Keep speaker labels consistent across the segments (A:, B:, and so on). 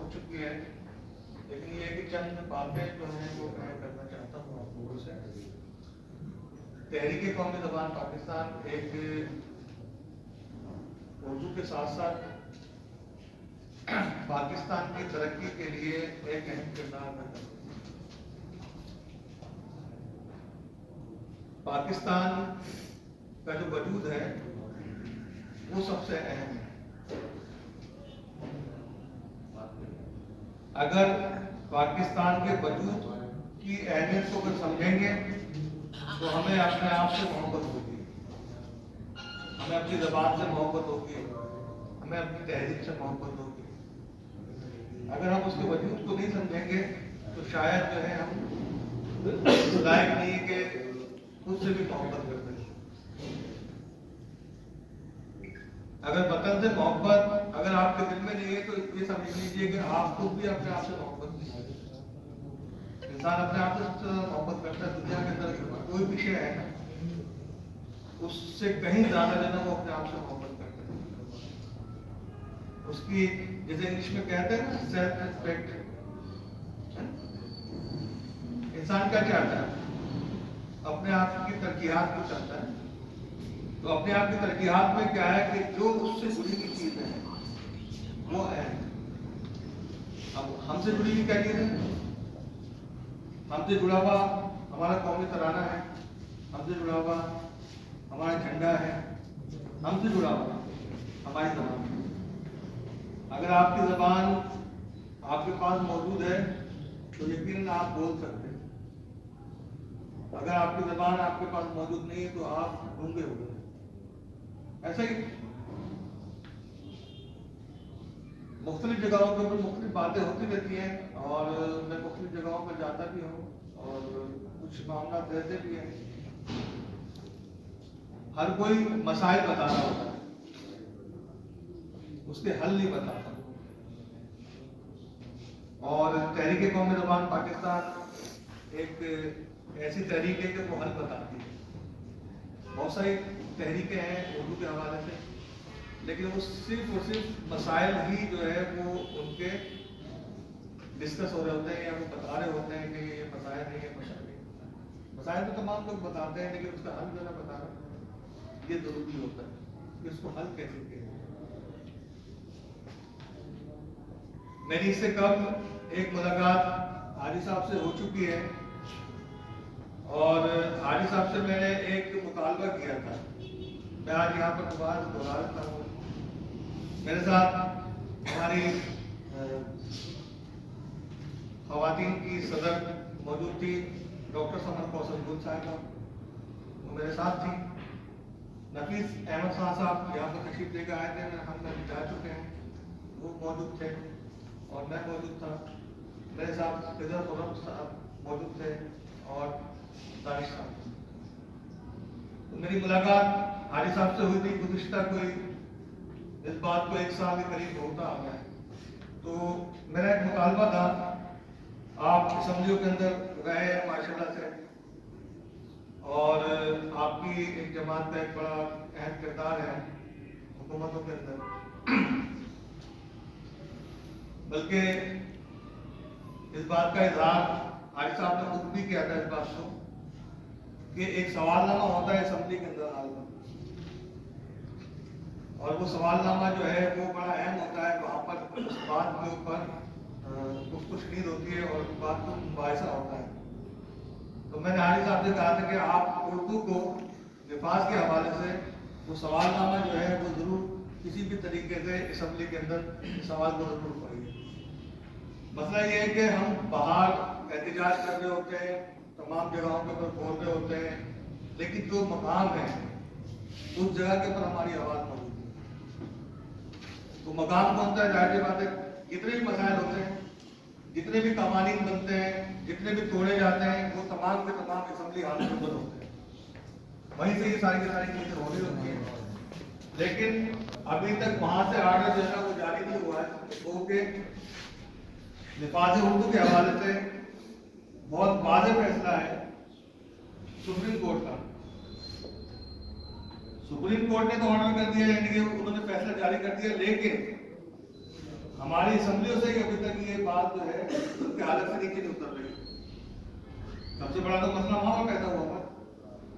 A: ہو چکی ہے، لیکن یہ کہ چند باتیں جو ہیں وہ میں کرنا چاہتا ہوں آپ لوگوں سے۔ تحریک قومی زبان پاکستان ایک اردو کے ساتھ ساتھ پاکستان کی ترقی کے لیے ایک اہم کردار ادا کرتی ہے۔ پاکستان کا جو وجود ہے وہ سب سے اہم ہے۔ اگر پاکستان کے وجود کی اہمیت کو اگر سمجھیں گے تو ہمیں اپنے آپ سے محبت ہوگی، ہمیں اپنی زبان سے محبت ہوگی، ہمیں اپنی تہذیب سے محبت ہوگی۔ اگر ہم اس کے وجود کو نہیں سمجھیں گے تو شاید جو ہے ہم لائق نہیں کہ خود سے بھی محبت کرتے ہیں۔ اگر وطن سے محبت اگر آپ کے دل میں نہیں ہے تو یہ سمجھ لیجیے کہ آپ خود بھی اپنے آپ سے محبت نہیں کرتے۔ انسان اپنے آپ سے محبت کرتا ہے، دنیا کے اندر کوئی بھی شے ہے اس سے کہیں زیادہ جو ہے وہ اپنے آپ سے محبت کرتا ہے۔ اس کی جیسے انگلش میں کہتے ہیں نا سیلف ریسپیکٹ۔ انسان کیا چاہتا ہے؟ اپنے آپ کی ترقیات کو چاہتا ہے۔ تو اپنے آپ کی ترقیات میں کیا ہے کہ جو اس سے جڑی ہوئی چیزیں ہیں وہ اہم ہے۔ اب ہم سے جڑی ہوئی کیا چیز ہے؟ ہم سے جڑا ہوا ہمارا قومی ترانہ ہے، ہم سے جڑا ہوا ہمارا جھنڈا ہے، ہم سے جڑا ہوا ہماری زبان ہے۔ اگر آپ کی زبان آپ کے پاس موجود ہے تو یقیناً آپ بول سکتے ہیں۔ اگر آپ کی زبان آپ کے پاس موجود نہیں ہے تو آپ گونگے ہو گئے۔ ایسا ہی مختلف جگہوں کے اوپر مختلف باتیں ہوتی رہتی ہیں اور میں مختلف جگہوں پر جاتا بھی ہوں اور کچھ معاملات رہتے بھی ہیں۔ ہر کوئی مسائل بتا رہا ہوتا ہے، اس کے حل نہیں بتاتا۔ اور تحریک قومی زبان پاکستان ایک ایسی تحریک ہے کہ وہ حل بتاتی ہے۔ بہت ساری تحریکیں ہیں اردو کے حوالے سے، لیکن وہ صرف اور صرف مسائل ہی جو ہے وہ ان کے ڈسکس ہو رہے ہوتے ہیں یا وہ بتا رہے ہوتے ہیں کہ یہ مسائل ہیں، یہ مسائل ہیں۔ مسائل تو تمام لوگ بتاتے ہیں لیکن اس کا حل جو ہے بتانا یہ ضروری ہوتا ہے کہ اس کو حل کیسے کیا جائے۔ میری اس سے قبل ایک ملاقات حاجی صاحب سے ہو چکی ہے اور حاجی صاحب سے میں نے ایک مطالبہ کیا تھا، میں آج یہاں پر دوبارہ دہرا دیتا ہوں۔ میرے ساتھ ہماری خواتین کی صدر موجود تھی ڈاکٹر سمر کوثر گل صاحبہ، وہ میرے ساتھ تھی۔ نفیس احمد خان صاحب یہاں پر تشریف لے کے آئے تھے، ہم جا چکے ہیں، وہ موجود تھے اور میں موجود تھا۔ میرے ساتھ فضل قرم صاحب موجود تھے اور دانش صاحب۔ تو میری ملاقات حاجی صاحب سے ہوئی تھی گزشتہ کوئی اس بات کو 1 سال کے قریب ہوتا آ گیا ہے۔ تو میرا ایک مطالبہ تھا، آپ اسمبلیوں کے اندر رہے ہیں ماشاءاللہ سے اور آپ کی ایک جماعت کا ایک بڑا اہم کردار ہے حکومتوں کے اندر، بلکہ اس بات کا اظہار حاجی صاحب نے خود بھی کیا تھا اس بات کو کہ ایک سوال نامہ ہوتا ہے اسمبلی کے اندر حال میں، اور وہ سوال نامہ جو ہے وہ بڑا اہم ہوتا ہے۔ وہاں پر اس بات کے اوپر گفتگو شنید ہوتی ہے اور اس بات کو مباحثہ ہوتا ہے۔ تو میں نے حاجی صاحب سے کہا تھا کہ آپ اردو کو نفاذ کے حوالے سے وہ سوال نامہ جو ہے وہ ضرور کسی بھی طریقے سے اسمبلی کے اندر سوال کو ضرور پڑھیے۔ مسئلہ یہ ہے کہ ہم باہر احتجاج کر رہے ہوتے ہیں، تمام جگہوں کے اوپر بول رہے ہوتے ہیں، لیکن جو مقام ہے اس جگہ کے اوپر ہماری آواز موجود ہے۔ تو مقام کون سا ہے؟ ظاہر سی بات ہے جتنے بھی مسائل ہوتے ہیں، جتنے بھی قوانین بنتے ہیں، جتنے بھی توڑے جاتے ہیں، وہ تمام کے تمام اسمبلی ہال کے اندر ہوتے ہیں، وہیں سے یہ ساری کی ساری چیزیں ہو رہی ہوتی ہیں۔ لیکن ابھی تک وہاں سے آرڈر جو ہے وہ جاری نہیں ہوا ہے، وہ کہ نفاذ اردو کے حوالے سے بہت واضح فیصلہ ہے سپریم کورٹ کا۔ سپریم کورٹ نے تو آرڈر کر دیا، یعنی کہ انہوں نے فیصلہ جاری کر دیا، لیکن हमारी असम्बलियों से ही अभी तक ये बात जो है उनके हालत से नीचे नहीं उतर रही। सबसे बड़ा तो मसला वहाँ पर पैदा हुआ है।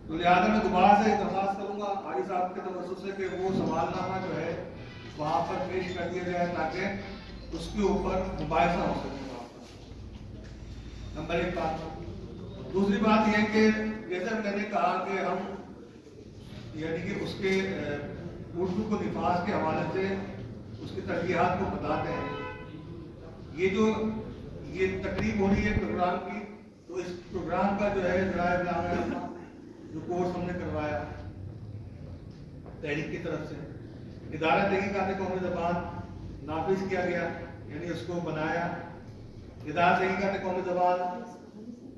A: तो लिहाजा मैं दोबारा से दरख्वास्त करूंगा आरी साहब के तवज्जुह से कि वो सवालनामा जो है वहाँ पर पेश कर दिया जाए ताकि उसके ऊपर मुबाहिसा हो सके वहाँ पर। नंबर एक बात। दूसरी बात यह कि जैसे मैंने कहा कि हम यानी कि उसके उर्दू को निफाज के हवाले से उसकी तरजीहात को बताते हैं। ये तकरीब हो रही है प्रोग्राम की, तो इस प्रोग्राम का जो है जराए जो कोर्स हमने करवाया तहरीक की तरफ से, इदारा तहकीकात कौमी ज़बान नाफिज किया गया, यानी उसको बनाया। इदारा तहकीकात कौमी ज़बान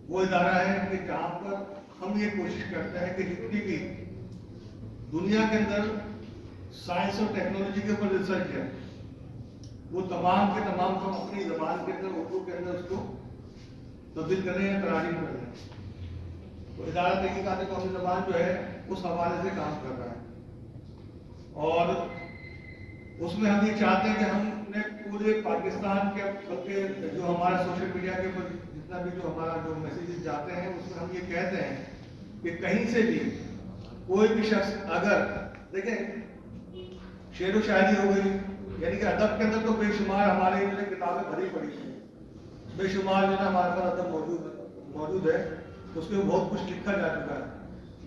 A: वो इदारा है कि जहाँ पर हम ये कोशिश करते हैं कि जितनी भी दुनिया के अंदर साइंस और टेक्नोलॉजी के ऊपर रिसर्च है वो तमाम के तमाम हम अपनी ज़बान के अंदर उर्दू के अंदर उसको तब्दील करें या तराजीम कर लें। तो इदारा तहकीकात कौमी ज़बान जो है उस हवाले से काम कर रहा है और उसमें हम ये चाहते हैं कि हमने पूरे पाकिस्तान के बल्कि जो हमारा सोशल मीडिया के ऊपर जितना भी जो हमारा जो मैसेजेस जाते हैं उसमें हम ये कहते हैं कि कहीं से भी कोई भी शख्स अगर देखें शेर व शायरी हो गई, यानी कि अदब के अंदर तो बेशुमार हमारे जो किताबें भरी पड़ी हैं, बेशुमार जो है हमारे पास अदब मौजूद है, उसमें बहुत कुछ लिखा जा चुका है।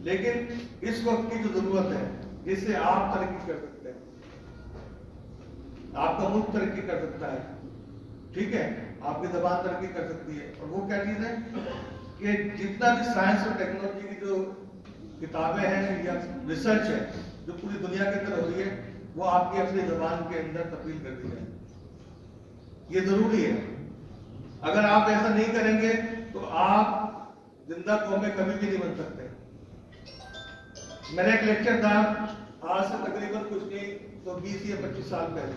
A: लेकिन इस वक्त की जो जरूरत है जिससे आप तरक्की कर सकते हैं, आपका मुल्क तरक्की कर सकता है, ठीक है, आपकी ज़बान तरक्की कर सकती है, और वो क्या चीज़ है कि जितना भी साइंस और टेक्नोलॉजी की जो किताबें हैं या रिसर्च है जो पूरी दुनिया के अंदर हो रही है वो आपकी अपनी ज़बान के अंदर तब्दील कर दी जाए। ये जरूरी है। अगर आप ऐसा नहीं करेंगे तो आप जिंदा कौम में कभी भी नहीं बन सकते। मेरा एक लेक्चर था आज से तकरीबन कुछ नहीं तो 20 या 25 साल पहले,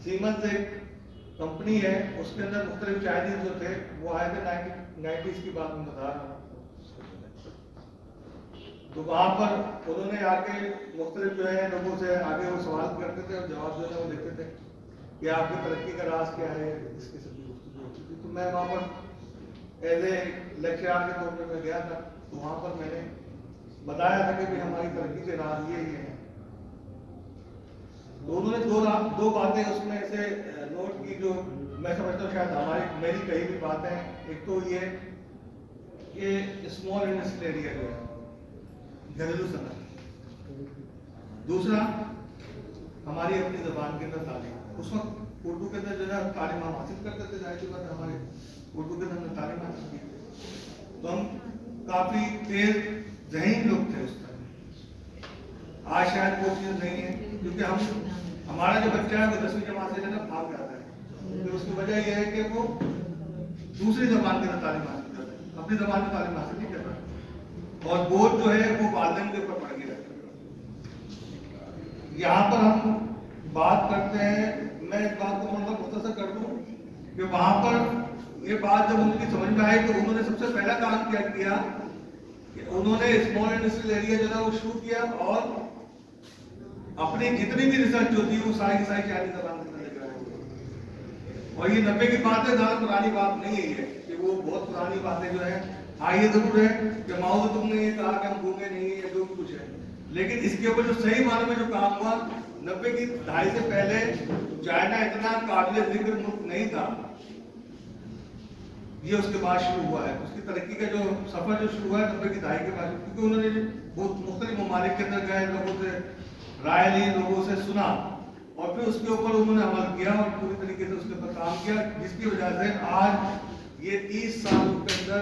A: सीमेंस एक कंपनी है, उसके अंदर मुख्तलिफ चाइनीज जो थे वो आए थे 90s की बात में बता रहा हूँ। तो वहां पर उन्होंने आके मुख्तलिफ जो है लोगों से आगे वो सवाल करते थे और जवाब जो है वो देते थे कि आपकी तरक्की का राज क्या है, इस किस्म की गुफ्तगू होती थी। तो मैं वहाँ पर एज ए लेक्चरर के तौर पर मैं गया था, तो वहाँ पर मैंने बताया था कि भाई हमारी तरक्की के राज ये ही है। तो उन्होंने दो बातें उसमें ऐसे नोट की जो मैं समझता हूँ शायद मेरी कही भी बातें हैं। एक तो ये कि स्मॉल इंडस्ट्रियल एरिया जो है घरेलू सनत, दूसरा हमारी अपनी ज़बान के अंदर तालीम। उस वक्त उर्दू के अंदर जो है तालीम हम हासिल करते थे, जाहिर सी बात है हमारे उर्दू के अंदर हमने तालीम हासिल की थी, तो हम काफ़ी तेज ज़हीन लोग थे उस टाइम। आज शायद वो चीज़ नहीं है, क्योंकि हमारा जो बच्चा है वो 10वीं जमात से ना भाग जाता है। तो उसकी वजह यह है कि वो दूसरी ज़बान के अंदर तालीम हासिल करता है, अपनी ज़बान में तालीम हासिल नहीं करता, और बोझ जो है वो वालिदैन के ऊपर पड़ गया। यहाँ पर हम बात करते हैं, मैं इस बात को मतलब मुख्तसर कर दूं कि वहां पर ये बात जब उनकी समझ में आई तो उन्होंने सबसे पहला काम क्या किया कि उन्होंने स्मॉल इंडस्ट्रियल एरिया जो है वो शुरू किया और अपनी जितनी भी रिसर्च होती है वो सारी की सारी चाइनीज ज़बान के अंदर लेकर आए। और ये 90 की बात है, ज़्यादा पुरानी बात नहीं है कि वो बहुत पुरानी बातें जो है। हाँ ये जरूर है कि माओ तुमने ये कहा कि हम गूंगे नहीं है या जो कुछ है, लेकिन इसके ऊपर जो सही मानों में जो काम हुआ 90 की दहाई से पहले चाइना इतना काबिल जिक्र मुल्क नहीं था, ये उसके बाद शुरू हुआ है। उसकी तरक्की का जो सफर जो शुरू हुआ है 90 की दहाई के बाद, क्योंकि उन्होंने बहुत मुख्तलिफ ममालिक के अंदर गए, लोगों से राय ली, लोगों से सुना और फिर उसके ऊपर उन्होंने अमल किया और पूरी तरीके से उसके ऊपर काम किया, जिसकी वजह से आज ये 30 सालों के अंदर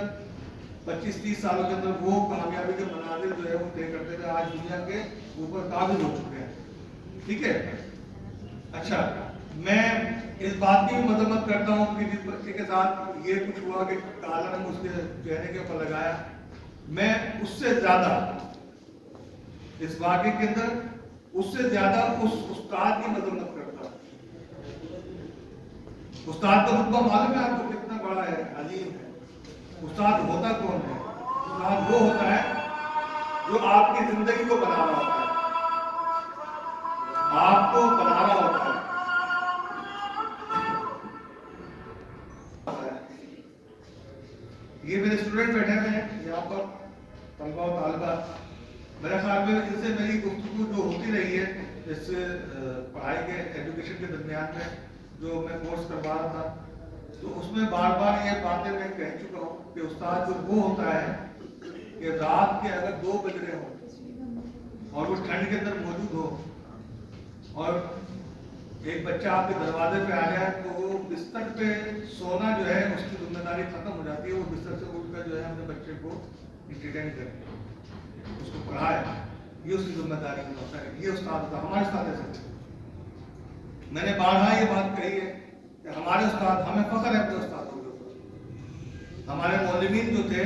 A: 25-30 सालों के अंदर वो कामयाबी के मनाजिर जो है वो तय करते थे, आज दुनिया के ऊपर काबिज हो चुके हैं। ठीक है, अच्छा मैं इस बात की भी मजम्मत करता हूँ कि जिस बच्चे के साथ ये कुछ हुआ कि काला रंग उसके चेहरे के ऊपर लगाया, मैं उससे ज्यादा इस वाक़े के अंदर उससे ज्यादा उस उस्ताद की मजम्मत करता हूँ। उस्ताद का रुतबा मालूम है आपको कितना बड़ा है, अजीम है। उस्ताद होता कौन है? उस्ताद वो होता है जो आपकी जिंदगी को बना रहा होता है, आपको बना रहा होता है। ये मेरे स्टूडेंट बैठे हुए हैं यहाँ पर, तलबा और तालिबा। मेरे ख्याल में इनसे मेरी गुफ्तगू जो होती रही है इस पढ़ाई के एजुकेशन के दरमियान में, जो मैं कोर्स करवा रहा था, तो उसमें बार बार ये बातें मैं कह चुका हूँ कि उस्ताद जो वो होता है कि रात के अगर 2 बज रहे हो और वो ठंड के अंदर मौजूद हो और एक बच्चा आपके दरवाजे पे आ जाए, तो वो बिस्तर पे सोना जो है उसकी जिम्मेदारी खत्म हो जाती है। वो बिस्तर से उठकर जो है अपने बच्चे को इंटरटेन करे, उसको पढ़ाए, ये उसकी जिम्मेदारी होता है। ये उस्ताद होता है, हमारे उस्ताद ऐसे। मैंने बारहा ये बात कही है कि हमारे उस्ताद, हमें फख्र है अपने उस्तादों के ऊपर। हमारे मौलवीन जो थे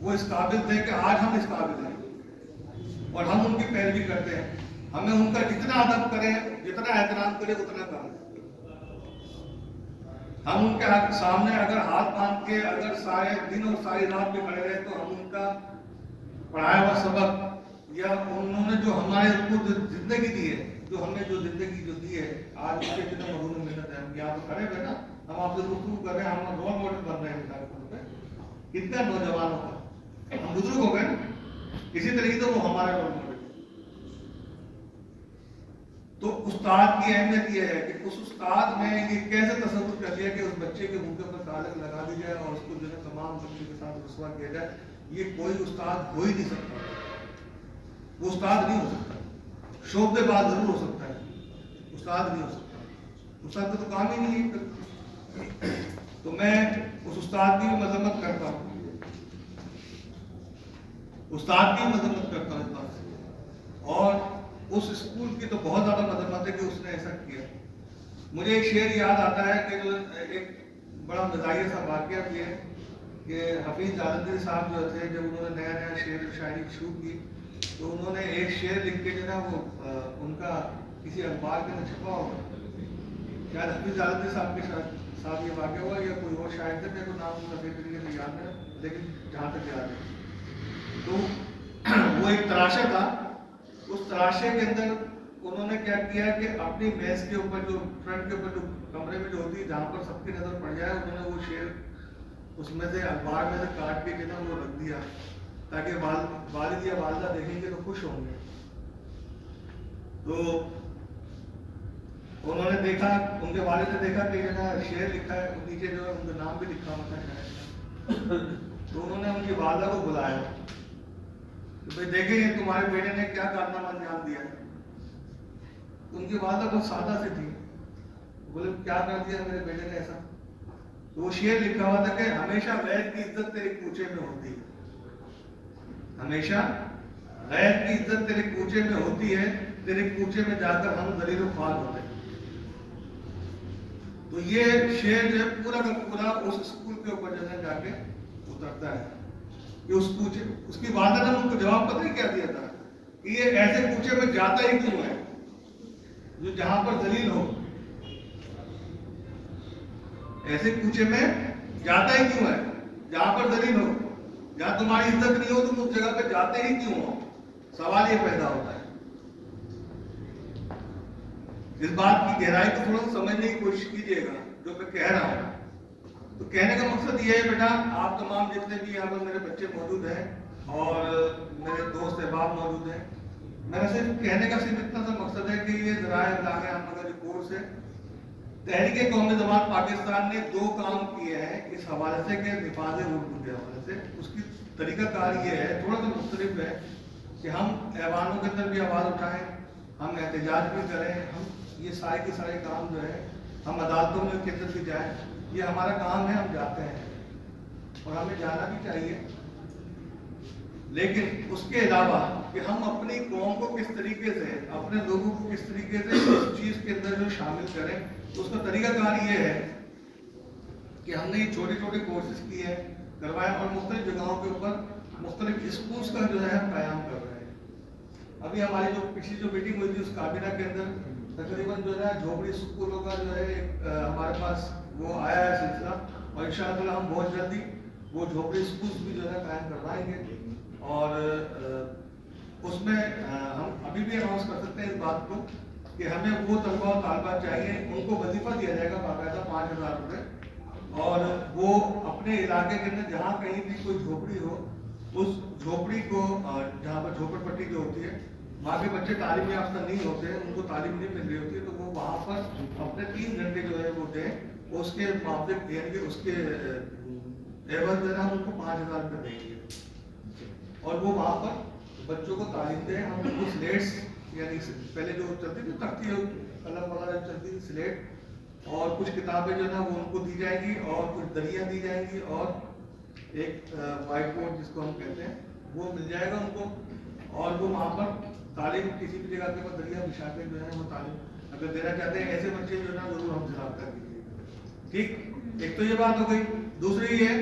A: वो इस काबिल थे कि आज हम इस काबिल हैं और हम उनकी पैरवी करते हैं। हमें उनका जितना अदब करें, जितना एहतराम करें, उतना कम है। हम उनके सामने अगर हाथ बांध के अगर सारे दिन और सारी रात भी खड़े रहे, तो हम उनका पढ़ाया हुआ सबक या उन्होंने जो हमारे को जिंदगी दी है, जो हमें जो जिंदगी जो दी है, आज उसके जितने मजून मेहनत है, हम यहाँ तो खड़े हुए ना, हम आपसे गुफ्तगू कर रहे हैं, हम रोल मॉडल बन रहे हैं। कितना नौजवानों का हम बुजुर्ग हो गए, इसी तरीके से वो हमारे रोल मॉडल। तो उस्ताद की अहमियत यह है कि उस उस्ताद में ये कैसे तसव्वुर कर लिया कि उस बच्चे के मुंह पर तालिक लगा दी जाए और उसको जो है तमाम बच्चे के साथ रुस्वा किया जाए, ये कोई उस्ताद हो ही नहीं सकता। वो उस्ताद नहीं हो सकता। शोबेबाज जरूर हो सकता है, उस्ताद नहीं हो सकता। उस्ताद का तो काम ही नहीं है। तो मैं उस उस्ताद की भी मजम्मत करता हूँ, उस्ताद की मजम्मत करता हूँ इस बात से। और उस स्कूल की तो बहुत ज्यादा मजम्मत है कि उसने ऐसा किया। मुझे एक शेर याद आता है कि जो एक बड़ा मज़ाहिया सा वाक़या भी है कि हफीज जालंधरी साहब जो थे, जब उन्होंने नया नया शेर शायरी शुरू की, तो उन्होंने एक शेर लिख के जो ना वो उनका किसी अखबार के अंदर छपा होगा, शायद हफीज जालंधरी साहब के साथ ये वाक़या हुआ या कोई और शायद थे, मेरे को नाम उनका सही तरीके से याद है, लेकिन जहाँ तक याद है तो वो एक तराशा था। उस तराशे के अंदर उन्होंने क्या किया कि अपनी मेज के ऊपर, जो फ्रंट के ऊपर जो कमरे में जो होती है, जहाँ पर सबकी नजर पड़ जाए, उन्होंने वो शेर उसमें से अखबार में से काट के जो ना वो रख दिया, ताकि वालिद या वालिदा देखेंगे तो खुश होंगे। तो उन्होंने देखा, उनके वालिद ने देखा कि ना शेर लिखा है, नीचे जो है उनका नाम भी लिखा होता है। तो उन्होंने उनकी वालिदा को बुलाया, तो भाई देखेंगे तुम्हारे बेटे ने क्या कारनामा अंजाम दिया है। तो उनकी वालिदा बहुत सादा सी थी, बोले क्या कर दिया मेरे बेटे ने ऐसा। तो वो शेर लिखा हुआ था कि हमेशा गैर की इज्जत तेरे कूचे में होती है, हमेशा गैर की इज्जत तेरे कूचे में होती है, तेरे कूचे में जाकर हम दलील ख्वाल होते हैं। तो ये शेर जो है पूरा का पूरा उस स्कूल के ऊपर जो है जाके उतरता है कि उस कूचे, उसकी वालिदा ने उनको जवाब पता ही क्या दिया था कि ये ऐसे कूचे में जाता ही क्यों है जो जहां पर दलील हो, ऐसे कूचे में जाता ही क्यों है जहां पर दलील हो, जहां तुम्हारी इज्जत नहीं हो तुम उस जगह पे जाते ही क्यों हो। सवाल ये पैदा होता है। इस बात की गहराई को थोड़ा समझने की कोशिश कीजिएगा जो मैं कह रहा हूं। तो कहने का मकसद ये है बेटा, आप तमाम जितने भी यहाँ पर मेरे बच्चे मौजूद हैं और मेरे दोस्त अहबाब मौजूद हैं, मेरा सिर्फ कहने का सिर्फ इतना सा मकसद है कि ये ज़राए इब्लाग अहमद का जो कोर्स है, तहरीक कौमी जमात पाकिस्तान ने 2 काम किए हैं इस हवाले से कि निफाज उर्दू के हवाले से। उसकी तरीक़ाकार ये है, थोड़ा सा मुख्तलिफ है कि हम ऐवानों के अंदर भी आवाज़ उठाएं, हम एहतजाज भी करें, हम ये सारे के सारे काम जो है, हम अदालतों में के अंदर भी जाएँ, ये हमारा काम है, हम जाते हैं और हमें जाना भी चाहिए। लेकिन उसके अलावा कि हम अपनी कौम को किस तरीके से, अपने लोगों को किस तरीके से इस चीज़ के अंदर जो शामिल करें, तो उसका तरीकाकार ये है कि हमने ये छोटे छोटे कोर्सेज किए हैं, करवाए और मुख्तलिफ जगहों के ऊपर मुख्तलिफ स्कूल्स का जो है हम क़याम कर रहे हैं। अभी हमारी जो पिछली जो मीटिंग हुई थी उस काबीना के अंदर तकरीबन जो है झोपड़ी स्कूलों का जो है हमारे पास वो आया है सिलसिला, और इंशाअल्लाह हम बहुत जल्दी वो झोपड़ी स्कूल्स भी जो है कायम करवाएंगे। और उसमें हम अभी भी अनाउंस कर सकते हैं इस बात को कि हमें वो तलबा और तालिबात चाहिए, उनको वजीफा दिया जाएगा बाकायदा 5000 रुपये और वो अपने इलाके के अंदर जहाँ कहीं भी कोई झोपड़ी हो, उस झोपड़ी को जहाँ पर झोपड़पट्टी जो होती है, वहाँ के बच्चे तालीम याफ्ता नहीं होते हैं, उनको तालीम नहीं मिल रही होती है, तो वो वहाँ पर अपने 3 घंटे जो है वो दें, उसके मुआवजे यानी कि उसके एवज जो है हम उनको 5,000 रुपये देंगे और वो वहाँ पर बच्चों को तालीम दें। हम उनको स्लेट्स यानी पहले जो चलती थी तख्ती कलम वगैरह चलती थी, स्लेट और कुछ किताबें जो है ना वो उनको दी जाएंगी और कुछ दरिया दी जाएंगी और एक वाइट बोर्ड जिसको हम कहते हैं वो मिल जाएगा उनको और वो वहाँ पर तालीम किसी भी जगह के ऊपर दरिया बिछा के जो है वो तालीम अगर देना चाहते हैं, ऐसे बच्चे जो है ना जरूर हमसे रब्ता कीजिए। ठीक, एक तो ये बात हो गई। दूसरी ये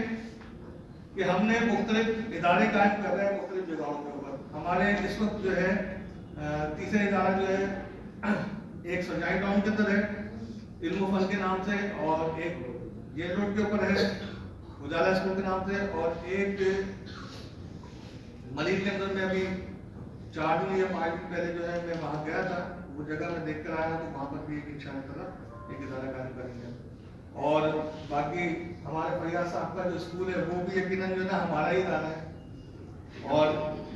A: कि हमने मुख्तलिफ इदारे कायम कर रहे हैं मुख्तलिफ जगहों के ऊपर। हमारे इस वक्त जो है तीसरा इदारा जो है एक सरजाई टाउन के अंदर है इल्म फल के नाम से, और एक जेल रोड के ऊपर है उजाला स्कूल के नाम से, और एक मलिक के अंदर में अभी 4 दिन या 5 दिन पहले जो है मैं वहाँ गया था, वो जगह मैं देख कर आया, तो वहाँ पर भी इंशाअल्लाह एक इदारा कायम करेंगे। और बाकी हमारे फरियाद साहब का जो स्कूल है वो भी यकीनन जो है ना हमारा ही इदारा है और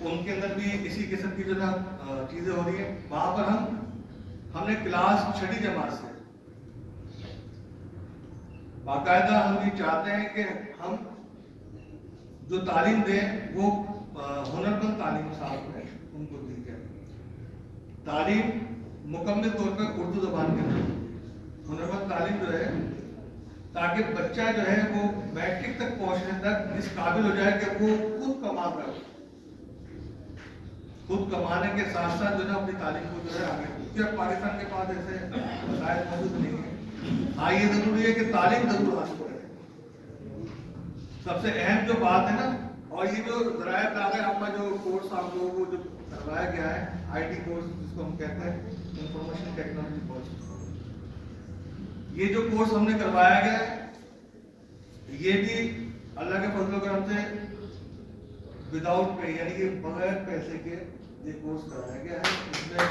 A: उनके अंदर भी इसी किस्म की जो ना चीज़ें हो रही है। वहाँ पर हमने क्लास 6ठी जमात से बाकायदा हम ये चाहते हैं कि हम जो तालीम दें वो हुनरमंद तालीम साहब है उनको दी जाए। तालीम मुकम्मल तौर पर उर्दू ज़बान के अंदर हुनरमंद तालीम जो है ताकि बच्चा जो है वो मैट्रिक तक पहुंचने तक इस काबिल हो जाए कि वो खुद कमा कर, खुद कमाने के साथ साथ जो है अपनी तालीम को जो है आगे, क्योंकि अब पाकिस्तान के पास ऐसे वसाइल मौजूद नहीं है। हाँ, ये जरूरी है कि तालीम जरूर हासिल करें, सबसे अहम जो बात है ना। और ये जो ज़राए ताक़त आपका जो कोर्स आप लोगों को जो करवाया गया है IT कोर्स जिसको हम कहते हैं इंफॉर्मेशन टेक्नोलॉजी कोर्स, ये जो कोर्स हमने करवाया गया है ये भी अल्लाह के फजल करम से विदाउट पे यानी कि बगैर पैसे के ये कोर्स कराया गया है। इसमें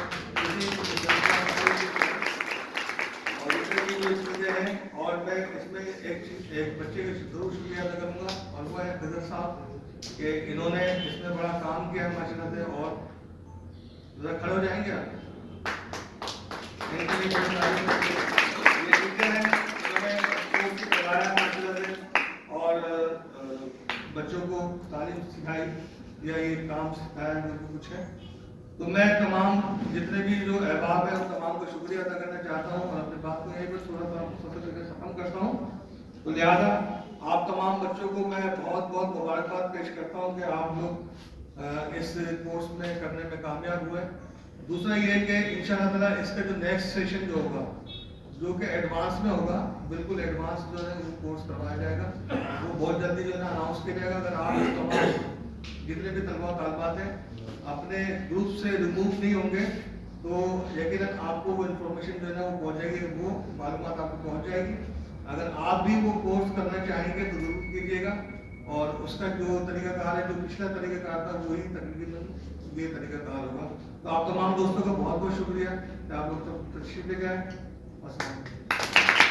A: और इसमें भी जो चीज़ें हैं, और मैं इसमें एक बच्चे का जरूर शुक्रिया अदा करूँगा और वो है खजर साहब कि इन्होंने इसमें बड़ा काम किया है माशाल्लाह से। और जरा खड़े हो जाएंगे आप, इनके लिए ये टीचर हैं उन्होंने कोर्स करवाया माशाल्लाह से और बच्चों को तालीम सिखाई या ये काम सिखाया जो कुछ है। तो मैं तमाम जितने भी जो अहबाब है उन तमाम को शुक्रिया अदा करना चाहता हूँ और अपनी बात को यहीं पर थोड़ा सा मुख्तसर करके ख़त्म करता हूँ। तो लिहाजा आप तमाम बच्चों को मैं बहुत बहुत मुबारकबाद पेश करता हूँ कि आप लोग इस कोर्स में करने में कामयाब हुए। दूसरा ये कि इंशाअल्लाह ताला इसका जो नेक्स्ट सेशन जो होगा जो कि एडवांस में होगा, बिल्कुल एडवांस जो है वो कोर्स करवाया जाएगा, वो बहुत जल्दी जो है ना अनाउंस किया जाएगा। अगर आप तमाम जितने भी तलबा तालबात हैं अपने ग्रुप से रिमूव नहीं होंगे तो यकीनन आपको वो इन्फॉर्मेशन जो है ना वो पहुँच जाएगी, वो मालूमात आपको पहुँच जाएगी। अगर आप भी वो कोर्स करना चाहेंगे तो जरूर कीजिएगा और उसका जो तरीकाकार है, जो पिछला तरीकाकार था वही तकरीबन ये तरीकाकार होगा। तो आप तमाम दोस्तों का बहुत बहुत शुक्रिया कि आप लोग तशरीफ ले गए।